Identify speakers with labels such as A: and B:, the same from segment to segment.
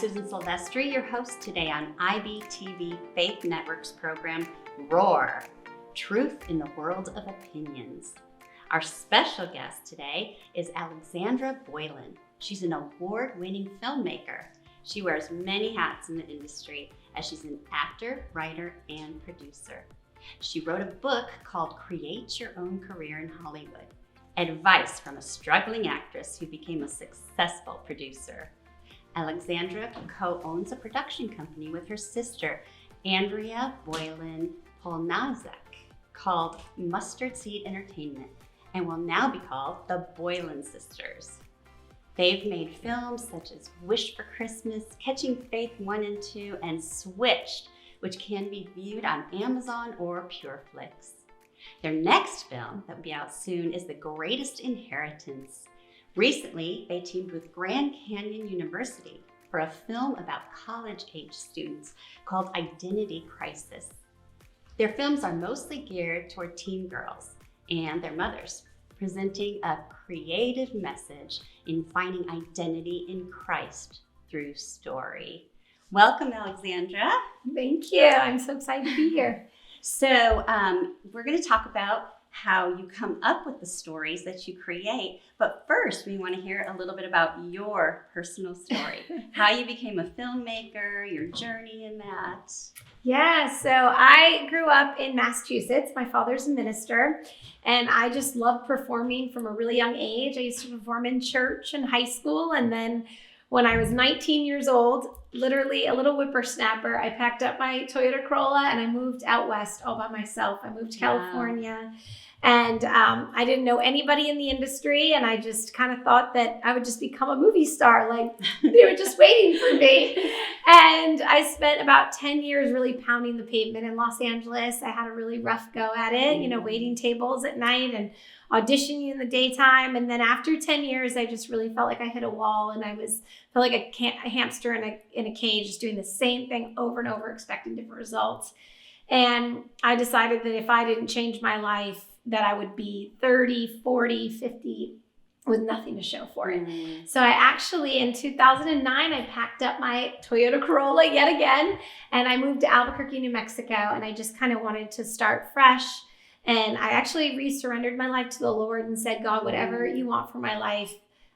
A: Susan Silvestri, your host today on IBTV Faith Network's program, Roar, Truth in the World of Opinions. Our special guest today is Alexandra Boylan. She's an award-winning filmmaker. She wears many hats in the industry as she's an actor, writer, and producer. She wrote a book called Create Your Own Career in Hollywood, advice from a struggling actress who became a successful producer. Alexandra co-owns a production company with her sister, Andrea Boylan Polnazek, called Mustard Seed Entertainment, and will now be called the Boylan Sisters. They've made films such as Wish for Christmas, Catching Faith 1 and 2, and Switched, which can be viewed on Amazon or PureFlix. Their next film that will be out soon is The Greatest Inheritance. Recently, they teamed with Grand Canyon University for a film about college-age students called Identity Crisis. Their films are mostly geared toward teen girls and their mothers, presenting a creative message in finding identity in Christ through story. Welcome, Alexandra.
B: Thank you. I'm so excited to be here.
A: So we're going to talk about how you come up with the stories that you create. But first, we want to hear a little bit about your personal story, how you became a filmmaker, your journey in that.
B: Yeah, so I grew up in Massachusetts. My father's a minister, and I just loved performing from a really young age. I used to perform in church and high school, and then when I was 19 years old, literally a little whippersnapper, I packed up my Toyota Corolla and I moved out west all by myself. I moved to California. And I didn't know anybody in the industry, and I just kind of thought that I would just become a movie star, like they were just waiting for me. And I spent about 10 years really pounding the pavement in Los Angeles. I had a really rough go at it, waiting tables at night and auditioning in the daytime. And then after 10 years, I just really felt like I hit a wall, and I felt like a hamster in a cage, just doing the same thing over and over, expecting different results. And I decided that if I didn't change my life, that I would be 30, 40, 50 with nothing to show for it. Mm. So I actually, in 2009, I packed up my Toyota Corolla yet again, and I moved to Albuquerque, New Mexico, and I just kind of wanted to start fresh. And I actually resurrendered my life to the Lord and said, God, whatever you want for my life,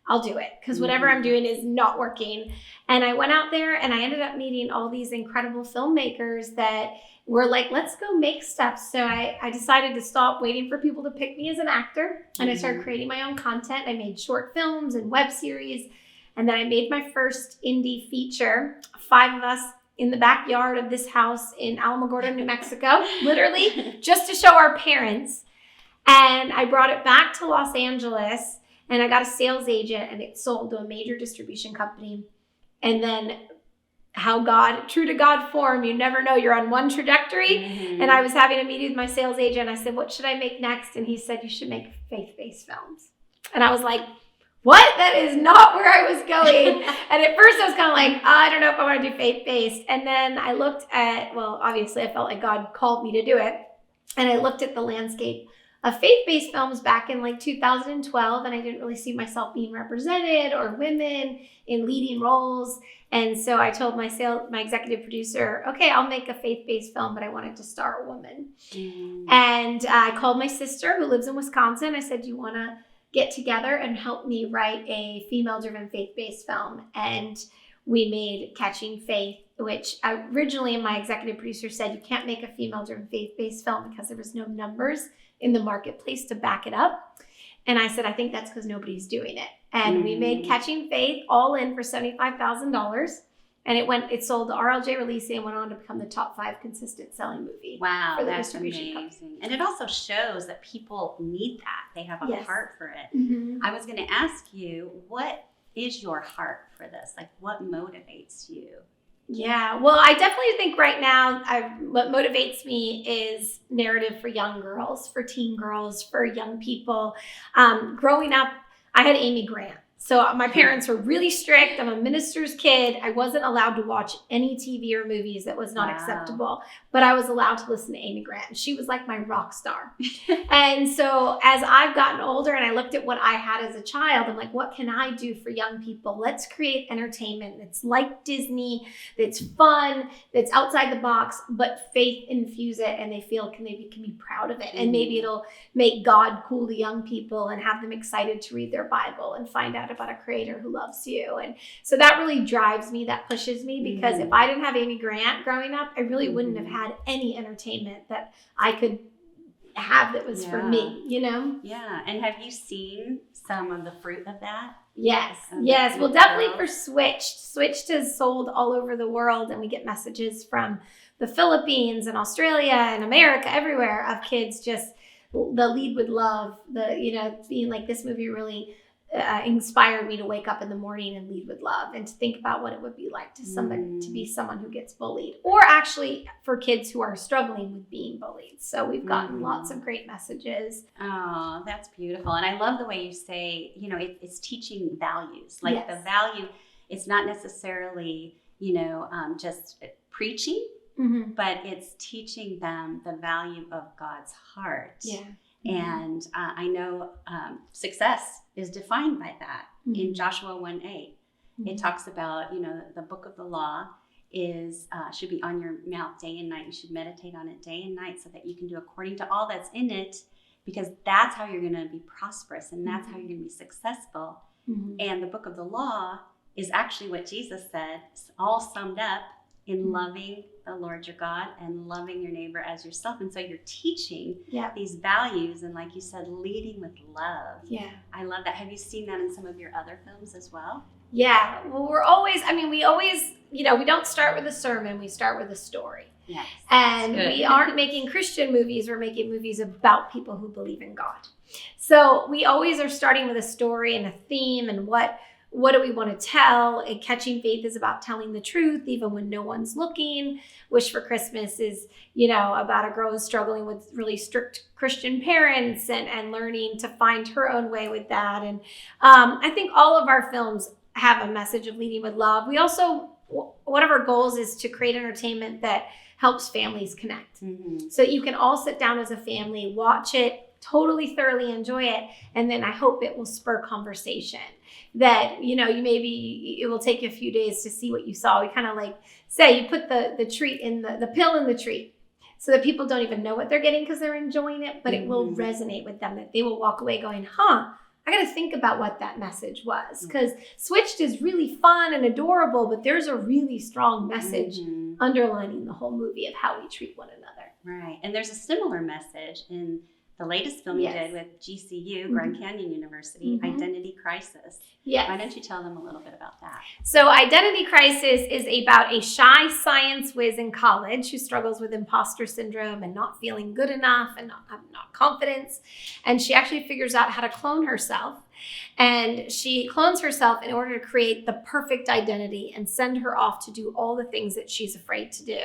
B: I'll do it, because whatever I'm doing is not working. And I went out there and I ended up meeting all these incredible filmmakers that were like, let's go make stuff. So I decided to stop waiting for people to pick me as an actor. And I started creating my own content. I made short films and web series. And then I made my first indie feature, 5 of us in the backyard of this house in Alamogordo, New Mexico, literally just to show our parents. And I brought it back to Los Angeles, and I got a sales agent, and it sold to a major distribution company. And then how God, true to God form, you never know, you're on one trajectory. Mm-hmm. And I was having a meeting with my sales agent. I said, what should I make next? And he said, you should make faith-based films. And I was like, what? That is not where I was going. And at first I was kind of like, I don't know if I want to do faith-based. And then I looked at, well, obviously I felt like God called me to do it. And I looked at the landscape of faith-based films back in like 2012, and I didn't really see myself being represented or women in leading roles. And so I told my executive producer, okay, I'll make a faith-based film, but I want it to star a woman. And I called my sister who lives in Wisconsin. I said, do you want to get together and help me write a female-driven faith-based film? And we made Catching Faith, which originally my executive producer said, you can't make a female-driven faith-based film because there was no numbers in the marketplace to back it up. And I said, I think that's because nobody's doing it. And we made Catching Faith all in for $75,000. And it sold to RLJ Releasing and went on to become the top 5 consistent selling movie.
A: Wow, that's amazing. And it also shows that people need that. They have a heart for it. Mm-hmm. I was going to ask you, what is your heart for this? Like, what motivates you?
B: Yeah, well, I definitely think right now what motivates me is narrative for young girls, for teen girls, for young people. Growing up, I had Amy Grant So my parents were really strict. I'm a minister's kid. I wasn't allowed to watch any TV or movies. That was not acceptable. But I was allowed to listen to Amy Grant. She was like my rock star. And so as I've gotten older and I looked at what I had as a child, I'm like, what can I do for young people? Let's create entertainment that's like Disney, that's fun, that's outside the box, but faith infuse it, and they can be proud of it. And maybe it'll make God cool to young people and have them excited to read their Bible and find out about a creator who loves you. And so that really drives me, that pushes me, because if I didn't have Amy Grant growing up, I really wouldn't have had any entertainment that I could have that was for me, you know?
A: Yeah. And have you seen some of the fruit of that?
B: Yes. Yes. Well, definitely for Switched. Switched is sold all over the world, and we get messages from the Philippines and Australia and America, everywhere, of kids just the lead with love, being like, this movie really inspired me to wake up in the morning and lead with love, and to think about what it would be like to be someone who gets bullied, or actually for kids who are struggling with being bullied. So we've gotten lots of great messages.
A: Oh, that's beautiful. And I love the way you say, it's teaching values. Like the value, it's not necessarily, just preaching, but it's teaching them the value of God's heart. Yeah. And I know success is defined by that. In Joshua 1:8, it talks about, the book of the law should be on your mouth day and night. You should meditate on it day and night so that you can do according to all that's in it, because that's how you're going to be prosperous, and that's how you're going to be successful. And the book of the law is actually what Jesus said, all summed up in loving the Lord your God and loving your neighbor as yourself. And so you're teaching these values, and like you said, leading with love. Yeah. I love that. Have you seen that in some of your other films as well?
B: Yeah. Well, we always, we don't start with a sermon, we start with a story. Yes. And we aren't making Christian movies, we're making movies about people who believe in God. So we always are starting with a story and a theme, and what do we want to tell? And Catching Faith is about telling the truth even when no one's looking. Wish for Christmas is, about a girl who's struggling with really strict Christian parents and learning to find her own way with that. And I think all of our films have a message of leading with love. We also, one of our goals is to create entertainment that helps families connect. So you can all sit down as a family, watch it, totally thoroughly enjoy it, and then I hope it will spur conversation. That, it will take you a few days to see what you saw. We kind of like say, you put the treat in the pill in the treat, so that people don't even know what they're getting because they're enjoying it, but it will resonate with them, that they will walk away going, I got to think about what that message was. Because Switched is really fun and adorable, but there's a really strong message underlining the whole movie of how we treat one another.
A: Right. And there's a similar message in the latest film you did with GCU, Grand Canyon University, Identity Crisis. Yes. Why don't you tell them a little bit about that?
B: So Identity Crisis is about a shy science whiz in college who struggles with imposter syndrome and not feeling good enough and not confidence. And she actually figures out how to clone herself. And she clones herself in order to create the perfect identity and send her off to do all the things that she's afraid to do.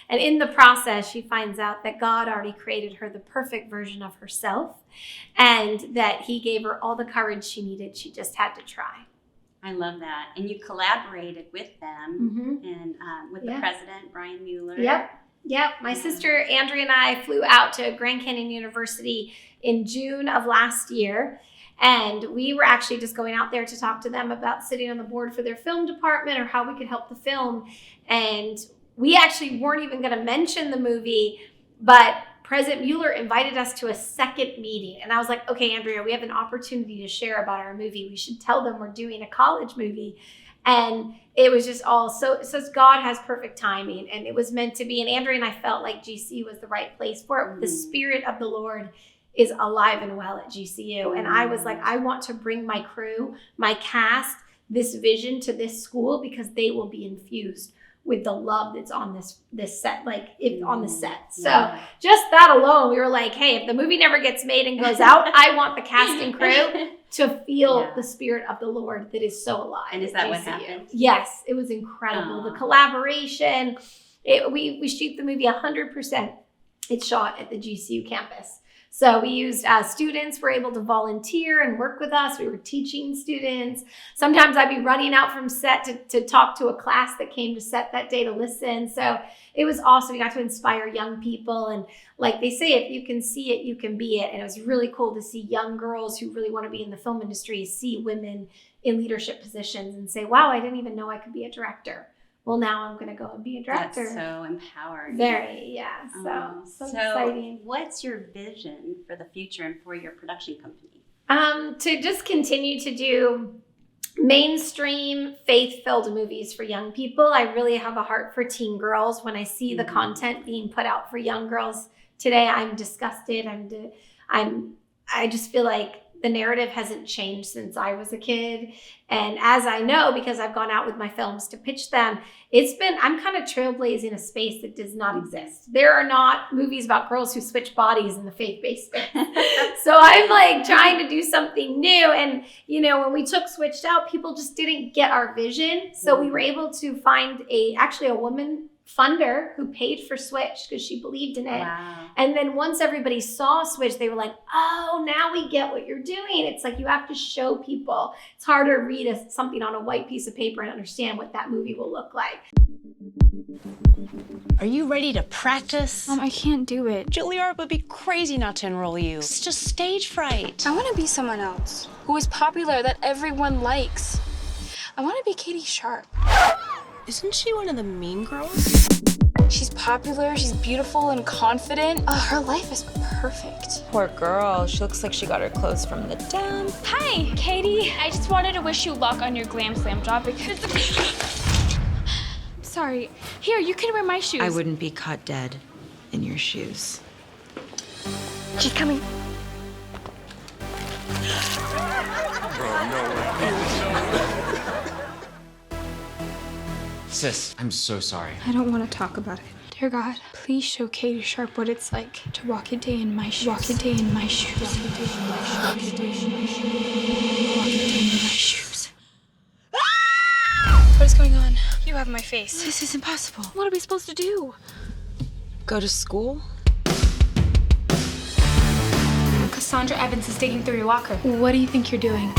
B: And in the process, she finds out that God already created her the perfect version of herself, and that he gave her all the courage she needed. She just had to try.
A: I love that. And you collaborated with them and with the president, Brian Mueller.
B: Yep. My sister Andrea and I flew out to Grand Canyon University in June of last year. And we were actually just going out there to talk to them about sitting on the board for their film department, or how we could help the film. And we actually weren't even going to mention the movie, but President Mueller invited us to a second meeting. And I was like, okay, Andrea, we have an opportunity to share about our movie. We should tell them we're doing a college movie. And it was just all so God has perfect timing, and it was meant to be. And Andrea and I felt like GC was the right place for it. The Spirit of the Lord is alive and well at GCU. And I was like, I want to bring my crew, my cast, this vision to this school, because they will be infused with the love that's on this set, on the set. So just that alone, we were like, hey, if the movie never gets made and goes out, I want the cast and crew to feel the Spirit of the Lord that is so alive.
A: And is that what happened?
B: Yes, it was incredible. The collaboration, we shoot the movie 100%. It's shot at the GCU campus. So we used students were able to volunteer and work with us. We were teaching students. Sometimes I'd be running out from set to talk to a class that came to set that day to listen. So it was awesome. We got to inspire young people. And like they say, if you can see it, you can be it. And it was really cool to see young girls who really want to be in the film industry see women in leadership positions and say, wow, I didn't even know I could be a director. Well, now I'm going to go and be a director.
A: That's so empowering.
B: Very, yeah. So exciting.
A: What's your vision for the future and for your production company?
B: To just continue to do mainstream faith-filled movies for young people. I really have a heart for teen girls. When I see the content being put out for young girls today, I'm disgusted. I just feel like the narrative hasn't changed since I was a kid. And as I know, because I've gone out with my films to pitch them, I'm kind of trailblazing a space that does not exist. There are not movies about girls who switch bodies in the faith-based space. So I'm like trying to do something new. And, when we took Switched Out, people just didn't get our vision. So we were able to find actually a woman funder who paid for Switch because she believed in it.
A: Wow.
B: And then once everybody saw Switch, they were like, oh, now we get what you're doing. It's like you have to show people. It's hard to read something on a white piece of paper and understand what that movie will look like.
C: Are you ready to practice?
D: I can't do it.
C: Juilliard would be crazy not to enroll you. It's just stage fright.
D: I want to be someone else who is popular that everyone likes. I want to be Katie Sharp.
C: Isn't she one of the mean girls?
D: She's popular, she's beautiful and confident. Her life is perfect.
E: Poor girl, she looks like she got her clothes from the dump.
F: Hi, Katie. I just wanted to wish you luck on your Glam Slam job because... Sorry. Here, you can wear my shoes.
E: I wouldn't be caught dead in your shoes.
F: She's coming.
G: Sis, I'm so sorry.
F: I don't want to talk about it. Dear God, please show Katie Sharp what it's like to walk a day in my shoes. Walk a day in my shoes. Walk a day in my shoes. Walk a day in my shoes. Walk a day in my shoes. What is going on? You have my face.
E: This is impossible.
F: What are we supposed to do?
E: Go to school?
F: Cassandra Evans is digging through your locker. What do you think you're doing?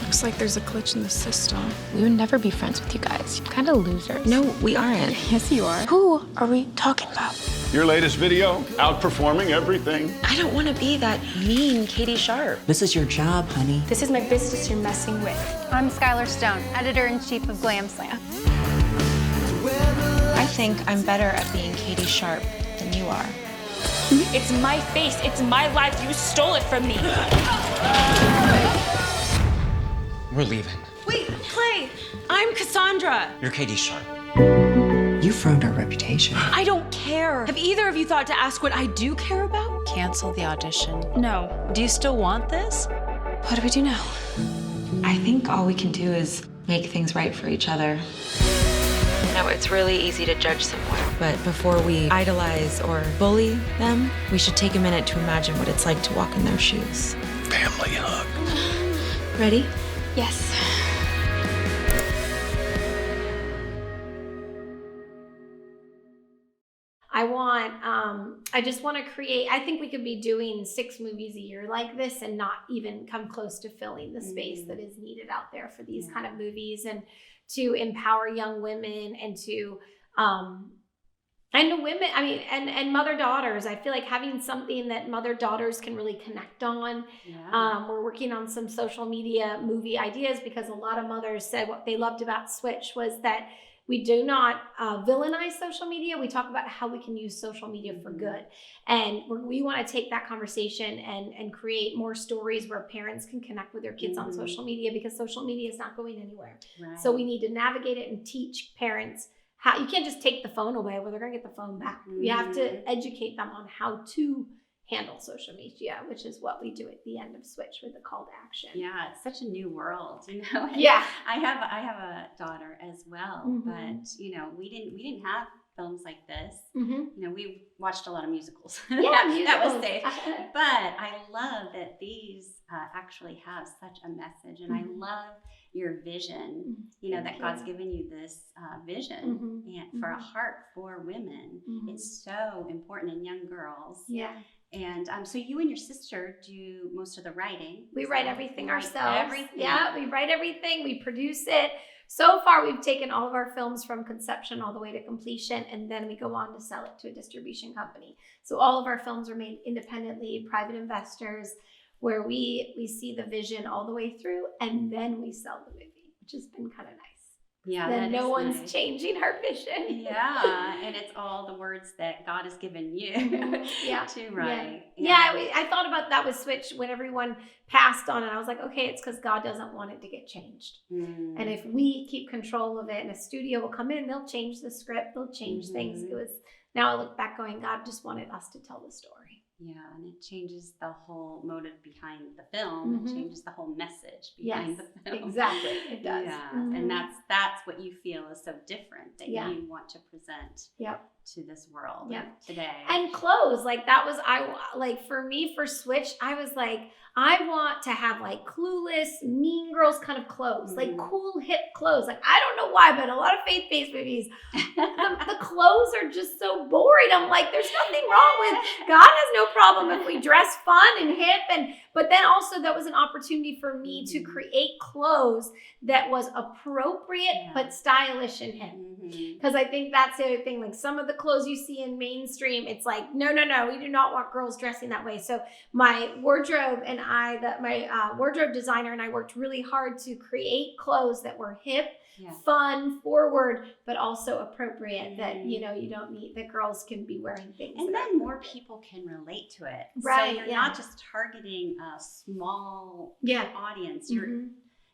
H: Looks like there's a glitch in the system.
F: We would never be friends with you guys. You're kind of losers.
E: No, we aren't.
H: Yes, you are.
F: Who are we talking about?
I: Your latest video, outperforming everything.
E: I don't want to be that mean Katie Sharp.
J: This is your job, honey.
F: This is my business you're messing with.
K: I'm Skylar Stone, editor-in-chief of Glam Slam.
E: I think I'm better at being Katie Sharp than you are.
F: It's my face. It's my life. You stole it from me.
G: We're leaving.
E: Wait, Clay! I'm Cassandra!
G: You're Katie Sharp.
J: You've ruined our reputation.
E: I don't care. Have either of you thought to ask what I do care about?
C: Cancel the audition.
F: No.
C: Do you still want this?
F: What do we do now?
E: I think all we can do is make things right for each other. No, it's really easy to judge someone, but before we idolize or bully them, we should take a minute to imagine what it's like to walk in their shoes.
I: Family hug.
E: Ready?
F: Yes.
B: I just want to create, I think we could be doing 6 movies a year like this and not even come close to filling the space that is needed out there for these kind of movies, and to empower young women and to women, and mother-daughters. I feel like having something that mother-daughters can really connect on. Yeah. We're working on some social media movie ideas because a lot of mothers said what they loved about Switch was that we do not villainize social media. We talk about how we can use social media for good. And we want to take that conversation and create more stories where parents can connect with their kids on social media, because social media is not going anywhere. Right. So we need to navigate it and teach parents how. You can't just take the phone away where they're going to get the phone back. We have to educate them on how to handle social media, which is what we do at the end of Switch with the call to action.
A: Yeah, it's such a new world, you know.
B: Yeah,
A: I have a daughter as well, but you know, we didn't have films like this.
B: Mhm.
A: You know, we watched a lot of musicals.
B: Yeah,
A: that was
B: musicals.
A: safe. But I love that these actually have such a message, and I love your vision. You know, that God's given you this vision and for a heart for women. It's so important in young girls.
B: Yeah.
A: And so you and your sister do most of the writing.
B: We write everything ourselves.
A: Everything.
B: Yeah, we write everything. We produce it. So far, we've taken all of our films from conception all the way to completion, and then we go on to sell it to a distribution company. So all of our films are made independently, private investors, where we see the vision all the way through, and then we sell the movie, which has been kind of nice.
A: Yeah,
B: then no one's
A: nice.
B: changing our vision.
A: Yeah, and it's all the words that God has given you to write.
B: Yeah, I thought about that with Switch when everyone passed on it. I was like, okay, it's because God doesn't want it to get changed. And if we keep control of it, and a studio will come in, they'll change the script, they'll change things. It was, now I look back going, God just wanted us to tell the story.
A: Yeah, and it changes the whole motive behind the film. It changes the whole message behind the film.
B: Exactly, it does.
A: Yeah, and that's what you feel is so different that you want to present to this world today.
B: And clothes, like that was, for me, for Switch, I was like, I want to have like Clueless, Mean Girls kind of clothes, like cool, hip clothes. Like, I don't know why, but a lot of faith-based movies, the clothes are just so boring. I'm like, there's nothing wrong with, God has no problem if we dress fun and hip. But then also that was an opportunity for me to create clothes that was appropriate but stylish and hip. Because I think that's the other thing. Like some of the clothes you see in mainstream, it's like, no, we do not want girls dressing that way. So my wardrobe and my wardrobe designer and I worked really hard to create clothes that were hip, fun, forward, but also appropriate. That you don't need, that girls can be wearing things,
A: and then more people can relate to it.
B: Right?
A: So you're not just targeting a small audience.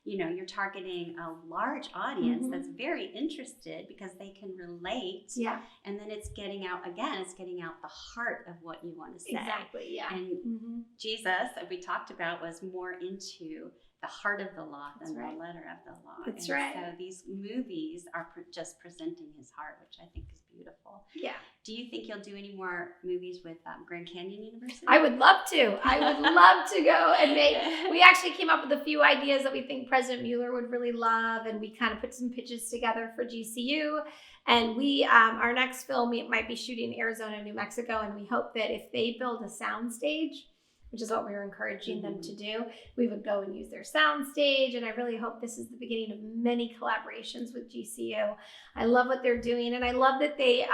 A: You're targeting a large audience that's very interested because they can relate. Yeah. And then it's getting out the heart of what you want to say.
B: Exactly. Yeah.
A: And Jesus, that we talked about, was more into the heart of the law than the letter of the law.
B: That's right.
A: So these movies are just presenting his heart, which I think is beautiful.
B: Yeah.
A: Do you think you'll do any more movies with Grand Canyon University?
B: I would love to. I would love to go and make. We actually came up with a few ideas that we think President Mueller would really love, and we kind of put some pitches together for GCU. And we, our next film, we might be shooting in Arizona, New Mexico, and we hope that if they build a sound stage, which is what we were encouraging them to do, we would go and use their sound stage. And I really hope this is the beginning of many collaborations with GCU. I love what they're doing. And I love that they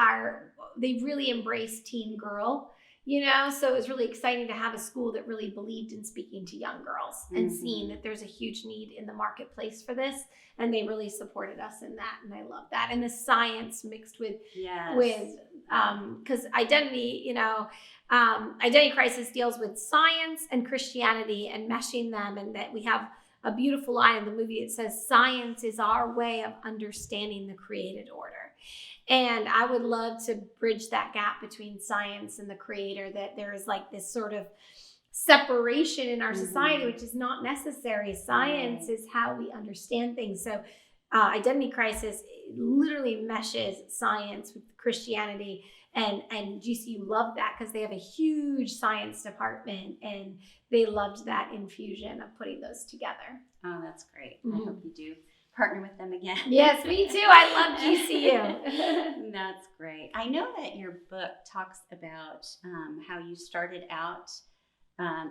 B: really embrace teen girl, so it was really exciting to have a school that really believed in speaking to young girls and seeing that there's a huge need in the marketplace for this. And they really supported us in that. And I love that. And the science mixed with because identity, Identity Crisis deals with science and Christianity and meshing them, and that we have a beautiful line in the movie. It says, science is our way of understanding the created order. And I would love to bridge that gap between science and the creator, that there is like this sort of separation in our society, which is not necessary. Science is how we understand things. So Identity Crisis literally meshes science with Christianity. And GCU loved that because they have a huge science department, and they loved that infusion of putting those together.
A: Oh, that's great. I hope you do partner with them again.
B: Yes, me too. I love GCU.
A: That's great. I know that your book talks about how you started out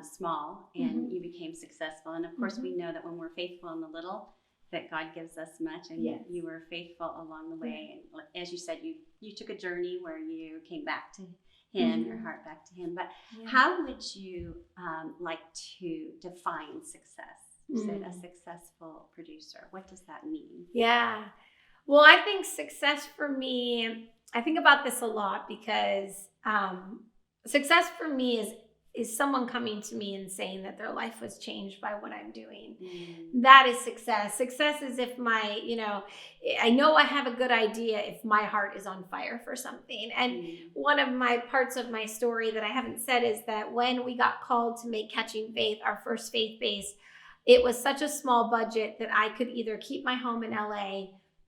A: small and you became successful. And of course, we know that when we're faithful in the little, that God gives us much, and you were faithful along the way. And as you said, you took a journey where you came back to Him, your heart back to Him. But how would you like to define success? You said a successful producer. What does that mean?
B: Yeah. Well, I think success for me, I think about this a lot because success for me is someone coming to me and saying that their life was changed by what I'm doing. That is success. Success is if I know I have a good idea if my heart is on fire for something. And one of my parts of my story that I haven't said is that when we got called to make Catching Faith, our first faith-based, it was such a small budget that I could either keep my home in LA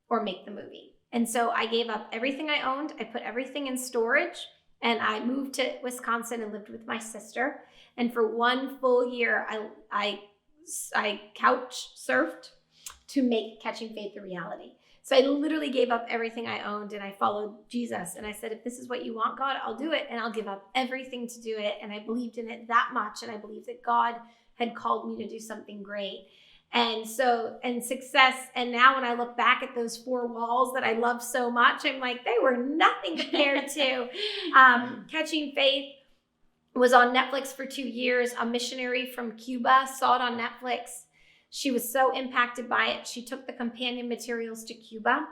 B: or make the movie. And so I gave up everything I owned. I put everything in storage, and I moved to Wisconsin and lived with my sister. And for 1 full year, I couch surfed to make Catching Faith a reality. So I literally gave up everything I owned, and I followed Jesus. And I said, if this is what you want, God, I'll do it. And I'll give up everything to do it. And I believed in it that much. And I believed that God had called me to do something great. And success. And now when I look back at those 4 walls that I love so much, I'm like, they were nothing compared to Catching Faith. Was on Netflix for 2 years. A missionary from Cuba saw it on Netflix. She was so impacted by it. She took the companion materials to Cuba.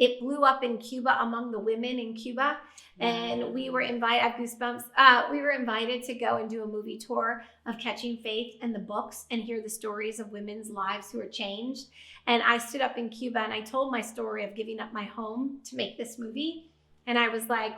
B: It blew up in Cuba among the women in Cuba. And we were invited, I have goosebumps. We were invited to go and do a movie tour of Catching Faith and the books and hear the stories of women's lives who were changed. And I stood up in Cuba and I told my story of giving up my home to make this movie. And I was like,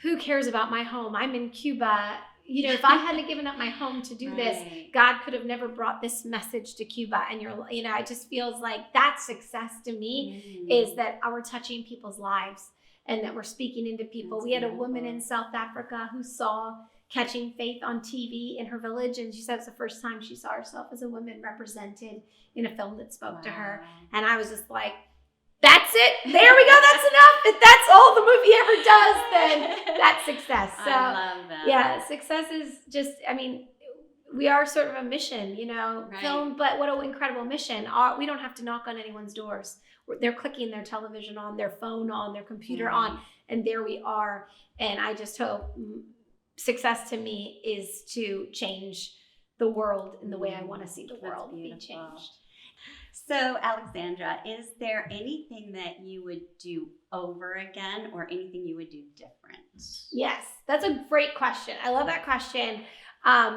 B: who cares about my home? I'm in Cuba. You know, if I hadn't given up my home to do this, God could have never brought this message to Cuba. And it just feels like that's success to me, is that we're touching people's lives and that we're speaking into people. We had a woman in South Africa who saw Catching Faith on TV in her village, and she said it's the first time she saw herself as a woman represented in a film that spoke to her. And I was just like, that's it. There we go. That's enough. If that's all the movie ever does, then that's success. So,
A: I love that.
B: Yeah, success is just, we are sort of a mission, film, but what an incredible mission. We don't have to knock on anyone's doors. They're clicking their television on, their phone on, their computer on, and there we are. And I just hope success to me is to change the world in the way I want to see the world be changed.
A: So, Alexandra, is there anything that you would do over again or anything you would do different?
B: Yes, that's a great question. I love that question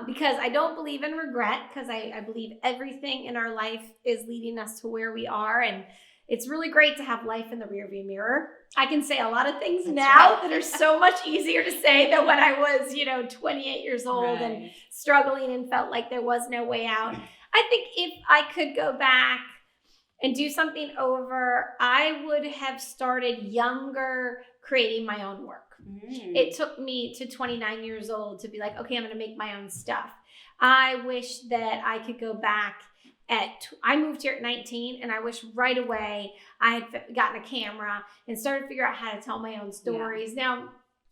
B: because I don't believe in regret, because I believe everything in our life is leading us to where we are. And it's really great to have life in the rearview mirror. I can say a lot of things that are so much easier to say than when I was, 28 years old and struggling and felt like there was no way out. I think if I could go back and do something over, I would have started younger creating my own work. It took me to 29 years old to be like, okay, I'm going to make my own stuff. I wish that I could go back I moved here at 19, and I wish right away I had gotten a camera and started to figure out how to tell my own stories. Now,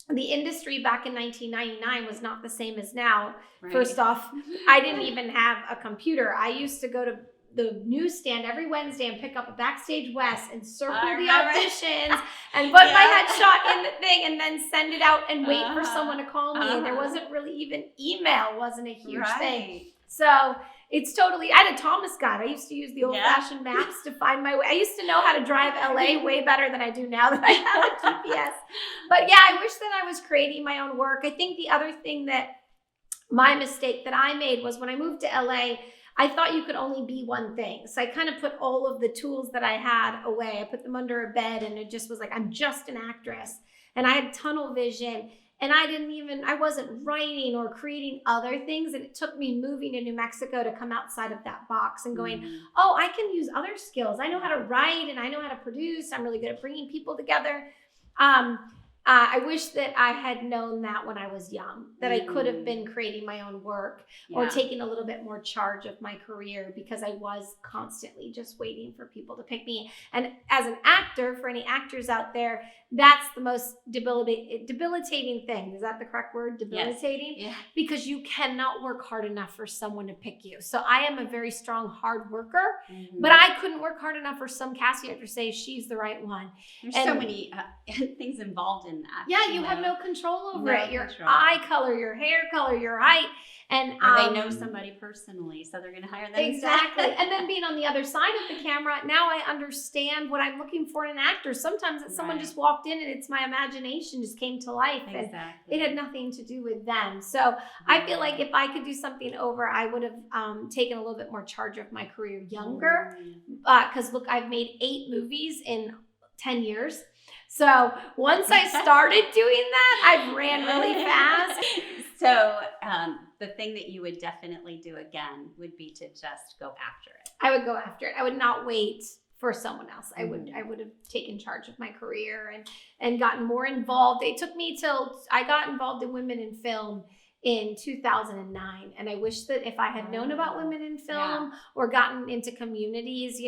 B: the industry back in 1999 was not the same as now. First off, I didn't even have a computer. I used to go to the newsstand every Wednesday and pick up a Backstage West and circle the auditions and put my headshot in the thing and then send it out and wait for someone to call me. And there wasn't really even email wasn't a huge thing. So it's totally, I had a Thomas guide. I used to use the old-fashioned maps to find my way. I used to know how to drive LA way better than I do now that I have a GPS. But yeah, I wish that I was creating my own work. I think the other thing that my mistake that I made was when I moved to LA, I thought you could only be one thing. So I kind of put all of the tools that I had away. I put them under a bed, and it just was like, I'm just an actress. And I had tunnel vision. And I wasn't writing or creating other things. And it took me moving to New Mexico to come outside of that box and going, oh, I can use other skills. I know how to write and I know how to produce. I'm really good at bringing people together. I wish that I had known that when I was young, that I could have been creating my own work or taking a little bit more charge of my career, because I was constantly just waiting for people to pick me. And as an actor, for any actors out there, that's the most debilitating thing. Is that the correct word? Debilitating? Yes. Yeah. Because you cannot work hard enough for someone to pick you. So I am a very strong, hard worker, but I couldn't work hard enough for some casting director to say she's the right one.
A: There's so many things involved in that.
B: Yeah, you have no control over it. Your eye color, your hair color, your height. And
A: they know somebody personally, so they're going to hire them.
B: Exactly. And then being on the other side of the camera, now I understand what I'm looking for in an actor. Sometimes it's someone just walked in and it's my imagination just came to life. And it had nothing to do with them. So I feel like if I could do something over, I would have taken a little bit more charge of my career younger. Because look, I've made 8 movies in 10 years. So once I started doing that, I ran really fast.
A: So the thing that you would definitely do again would be to just go after it.
B: I would go after it. I would not wait for someone else. I would have taken charge of my career and gotten more involved. It took me till I got involved in women in film in 2009. And I wish that if I had known about women in film or gotten into communities,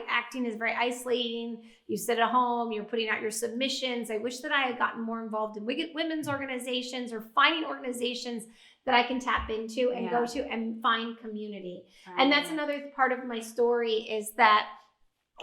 B: acting is very isolating. You sit at home, you're putting out your submissions. I wish that I had gotten more involved in women's organizations or finding organizations that I can tap into and go to and find community. And that's another part of my story is that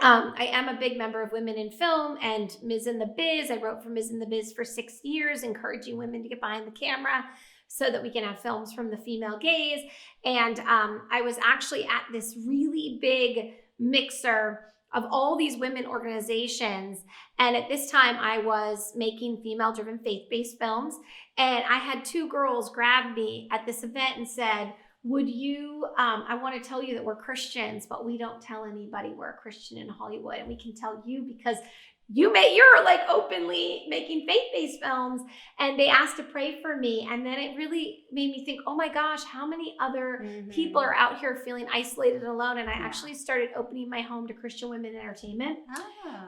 B: I am a big member of Women in Film and Ms. in the Biz. I wrote for Ms. in the Biz for 6 years, encouraging women to get behind the camera so that we can have films from the female gaze. And I was actually at this really big mixer of all these women organizations. And at this time I was making female-driven faith-based films. And I had 2 girls grab me at this event and said, would you, I want to tell you that we're Christians, but we don't tell anybody we're a Christian in Hollywood. And we can tell you because you're like openly making faith-based films. And they asked to pray for me. And then it really made me think, oh my gosh, how many other people are out here feeling isolated and alone? And I actually started opening my home to Christian women in entertainment.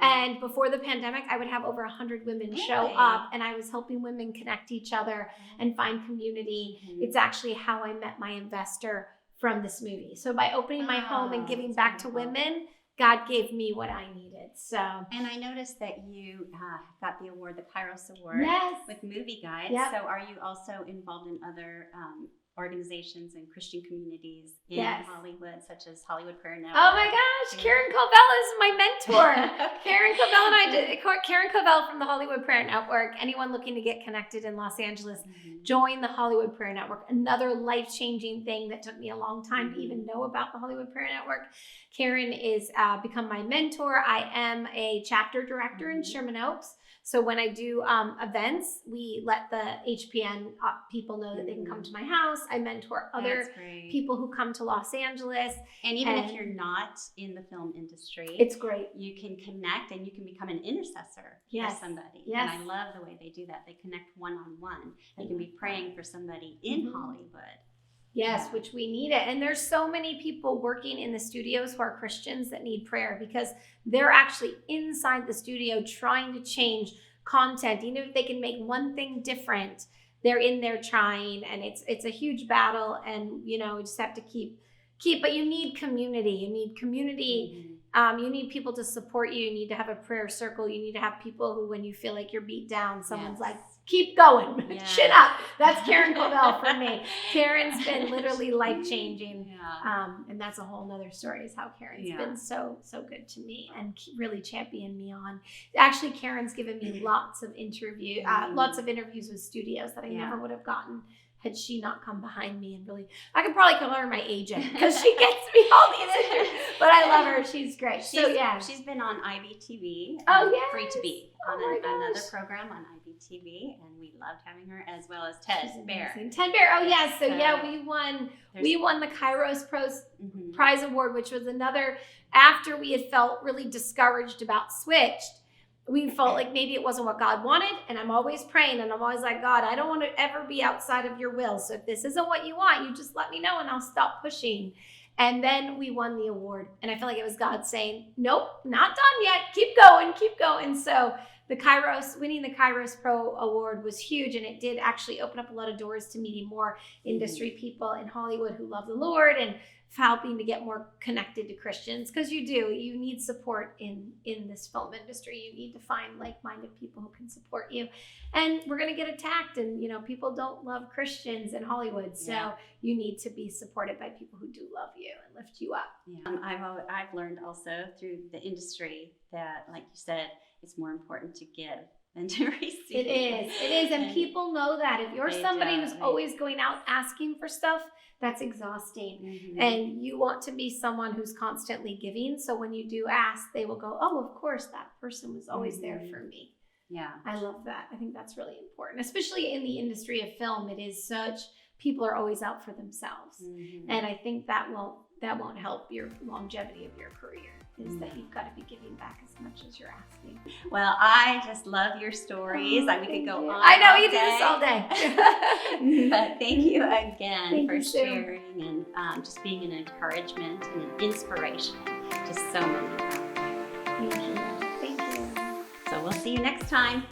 B: And before the pandemic, I would have over 100 women show up, and I was helping women connect each other and find community. It's actually how I met my investor from this movie. So by opening my home and giving back to women, God gave me what I needed. So,
A: and I noticed that you got the award, the Kairos Award, with Movie Guide. So, are you also involved in other organizations and Christian communities in Hollywood, such as Hollywood Prayer Network?
B: Oh my gosh, Karen Covell is my mentor. Karen Covell and I did. Karen Covell from the Hollywood Prayer Network. Anyone looking to get connected in Los Angeles, join the Hollywood Prayer Network. Another life-changing thing that took me a long time to even know about the Hollywood Prayer Network. Karen is become my mentor. I am a chapter director in Sherman Oaks. So when I do events, we let the HPN people know that they can come to my house. I mentor other people who come to Los Angeles.
A: And even if you're not in the film industry,
B: it's great.
A: You can connect and you can become an intercessor for somebody. And I love the way they do that. They connect one-on-one. You can be praying for somebody in Hollywood.
B: Yes, which we need it. And there's so many people working in the studios who are Christians that need prayer because they're actually inside the studio trying to change content. Even if they can make one thing different, they're in there trying. And it's a huge battle. And, you just have to keep, but you need community. You need community. You need people to support you. You need to have a prayer circle. You need to have people who, when you feel like you're beat down, someone's like, keep going, chin up. That's Karen Covell for me. Karen's been literally life-changing. And that's a whole nother story is how Karen's been so good to me and really championed me on. Actually, Karen's given me lots of interviews with studios that I never would have gotten had she not come behind me and really, I could probably call her my agent because she gets me all these interviews, but I love her. She's great.
A: She's been on IBTV. Free to Be on another program on IBTV, and we loved having her as well as Ted Bear.
B: Ted Bear. Oh yes. So we won the Kairos Prize Award, which was another after we had felt really discouraged about Switched. We felt like maybe it wasn't what God wanted. And I'm always praying and I'm always like, God, I don't want to ever be outside of your will. So if this isn't what you want, you just let me know and I'll stop pushing. And then we won the award. And I felt like it was God saying, nope, not done yet. Keep going, keep going. So winning the Kairos Pro Award was huge. And it did actually open up a lot of doors to meeting more industry people in Hollywood who love the Lord and helping to get more connected to Christians, because you need support in this film industry. You need to find like-minded people who can support you, and we're going to get attacked, and people don't love Christians in Hollywood, so you need to be supported by people who do love you and lift you up.
A: I've learned also through the industry that, like you said, it's more important to give than to receive.
B: It is, and people know that. If you're somebody who's always going out asking for stuff, that's exhausting. And you want to be someone who's constantly giving. So when you do ask, they will go, oh, of course, that person was always there for me.
A: Yeah.
B: I love that. I think that's really important, especially in the industry of film. It is people are always out for themselves. And I think that won't help your longevity of your career, is that you've got to be giving back as much as you're asking.
A: Well, I just love your stories. We could go on.
B: I know, you do this all day.
A: But thank you again for sharing and just being an encouragement and an inspiration to so many out there.
B: Thank you. Thank you.
A: So we'll see you next time.